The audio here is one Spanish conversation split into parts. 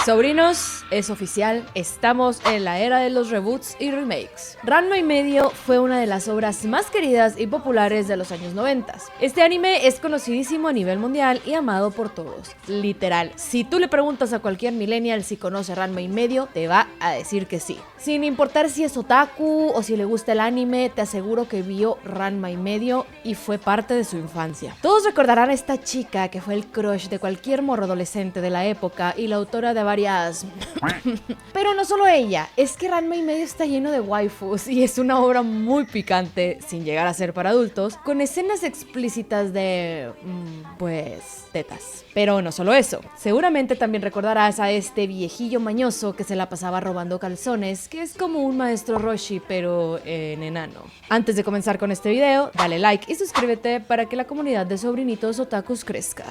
Sobrinos, es oficial, estamos en la era de los reboots y remakes. Ranma y medio fue una de las obras más queridas y populares de los años 90. Este anime es conocidísimo a nivel mundial y amado por todos. Literal, si tú le preguntas a cualquier millennial si conoce Ranma y medio, te va a decir que sí. Sin importar si es otaku o si le gusta el anime, te aseguro que vio Ranma y medio y fue parte de su infancia. Todos recordarán a esta chica que fue el crush de cualquier morro adolescente de la época y la autora de varias... Pero no solo ella, es que Ranma y medio está lleno de waifus y es una obra muy picante, sin llegar a ser para adultos, con escenas explícitas de... pues... tetas. Pero no solo eso, seguramente también recordarás a este viejillo mañoso que se la pasaba robando calzones, que es como un maestro Roshi pero en enano. Antes de comenzar con este video, dale like y suscríbete para que la comunidad de sobrinitos otakus crezca.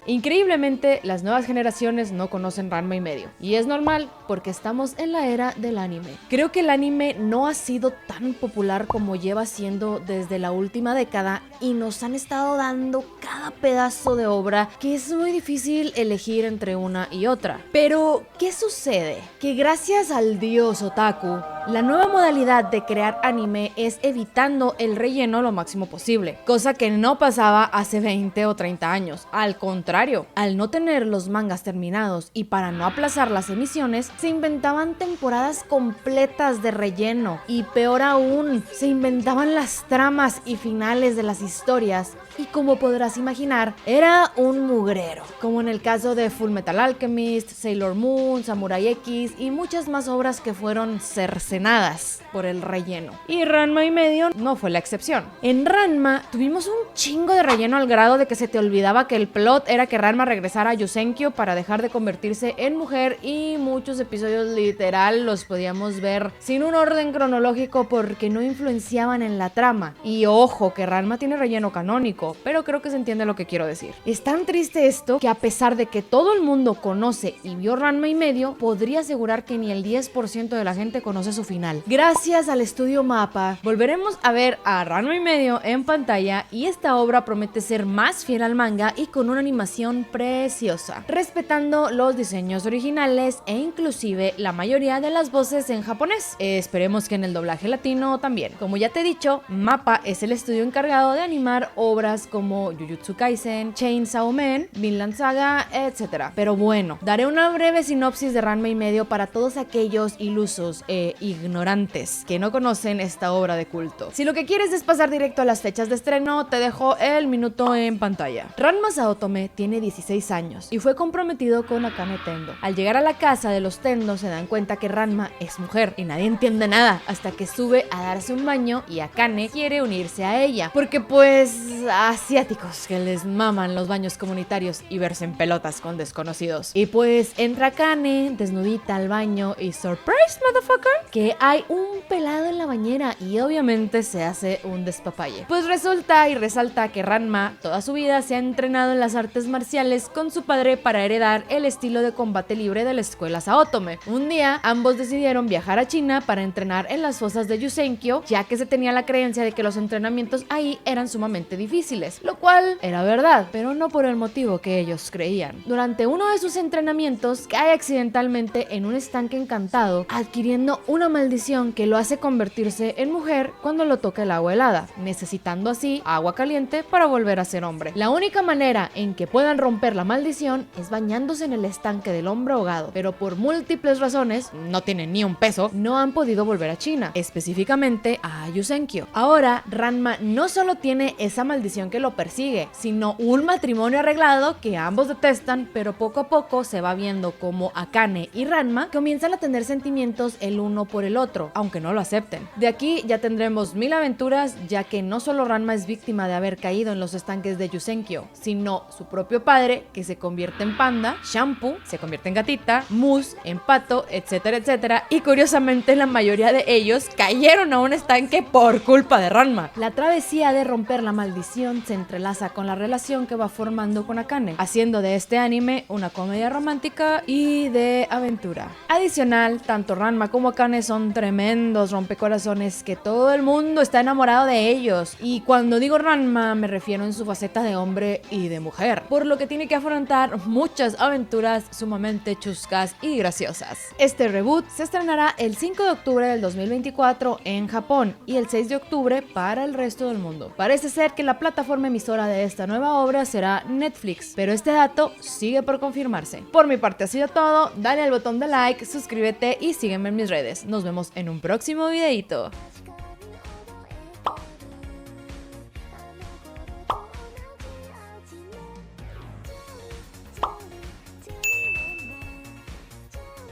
Increíblemente, las nuevas generaciones no conocen Ranma y medio. Y es normal, porque estamos en la era del anime. Creo que el anime no ha sido tan popular como lleva siendo desde la última década y nos han estado dando cada pedazo de obra que es muy difícil elegir entre una y otra. Pero, ¿qué sucede? Que gracias al dios otaku, la nueva modalidad de crear anime es evitando el relleno lo máximo posible, cosa que no pasaba hace 20 o 30 años. Al contrario, al no tener los mangas terminados y para no aplazar las emisiones, se inventaban temporadas completas de relleno y peor aún, se inventaban las tramas y finales de las historias y como podrás imaginar, era un mugrero, como en el caso de Fullmetal Alchemist, Sailor Moon, Samurai X y muchas más obras que fueron cercenadas por el relleno. Y Ranma y medio no fue la excepción. En Ranma tuvimos un chingo de relleno al grado de que se te olvidaba que el plot era que Ranma regresara a Yusenkyo para dejar de convertirse en mujer y muchos episodios literal los podíamos ver sin un orden cronológico porque no influenciaban en la trama. Y ojo que Ranma tiene relleno canónico, pero creo que se entiende lo que quiero decir. Es tan triste esto que a pesar de que todo el mundo conoce y vio Ranma y medio, podría asegurar que ni el 10% de la gente conoce su final. Gracias al estudio MAPPA, volveremos a ver a Ranma y medio en pantalla y esta obra promete ser más fiel al manga y con una animación preciosa, respetando los diseños originales e inclusive la mayoría de las voces en japonés. Esperemos que en el doblaje latino también. Como ya te he dicho, MAPPA es el estudio encargado de animar obras como Jujutsu Kaisen, Chainsaw Man, Vinland Saga, etc. Pero bueno, daré una breve sinopsis de Ranma y medio para todos aquellos ilusos e ignorantes que no conocen esta obra de culto. Si lo que quieres es pasar directo a las fechas de estreno, te dejo el minuto en pantalla. Ranma Saotome tiene 16 años y fue comprometido con Akane Tendo. Al llegar a la casa de los Tendo se dan cuenta que Ranma es mujer y nadie entiende nada hasta que sube a darse un baño y Akane quiere unirse a ella porque pues asiáticos que les maman los baños comunitarios y verse en pelotas con desconocidos. Y pues entra Akane desnudita al baño y surprise motherfucker que hay un pelado en la bañera y obviamente se hace un despapalle. Pues resulta y resalta que Ranma toda su vida se ha entrenado en las artes marciales con su padre para heredar el estilo de combate libre de la escuela Saotome. Un día ambos decidieron viajar a China para entrenar en las fosas de Yusenkyo, ya que se tenía la creencia de que los entrenamientos ahí eran sumamente difíciles, lo cual era verdad, pero no por el motivo que ellos creían. Durante uno de sus entrenamientos cae accidentalmente en un estanque encantado, adquiriendo una maldición que lo hace convertirse en mujer cuando lo toca el agua helada, necesitando así agua caliente para volver a ser hombre. La única manera en que puedan romper la maldición es bañándose en el estanque del hombre ahogado, pero por múltiples razones, no tienen ni un peso, no han podido volver a China, específicamente a Yusenkyo. Ahora, Ranma no solo tiene esa maldición que lo persigue, sino un matrimonio arreglado que ambos detestan, pero poco a poco se va viendo como Akane y Ranma comienzan a tener sentimientos el uno por el otro, aunque no lo acepten. De aquí ya tendremos 1000 aventuras, ya que no solo Ranma es víctima de haber caído en los estanques de Yusenkyo, sino su propio padre, que se convierte en panda, Shampoo se convierte en gatita, Moose en pato, etcétera, etcétera, y curiosamente la mayoría de ellos cayeron a un estanque por culpa de Ranma. La travesía de romper la maldición se entrelaza con la relación que va formando con Akane, haciendo de este anime una comedia romántica y de aventura. Adicional, tanto Ranma como Akane son tremendos rompecorazones que todo el mundo está enamorado de ellos, y cuando digo Ranma me refiero en su faceta de hombre y de mujer, por lo que tiene que afrontar muchas aventuras sumamente chuscas y graciosas. Este reboot se estrenará el 5 de octubre del 2024 en Japón y el 6 de octubre para el resto del mundo. Parece ser que la plataforma emisora de esta nueva obra será Netflix, pero este dato sigue por confirmarse. Por mi parte ha sido todo, dale al botón de like, suscríbete y sígueme en mis redes. Nos vemos en un próximo videito.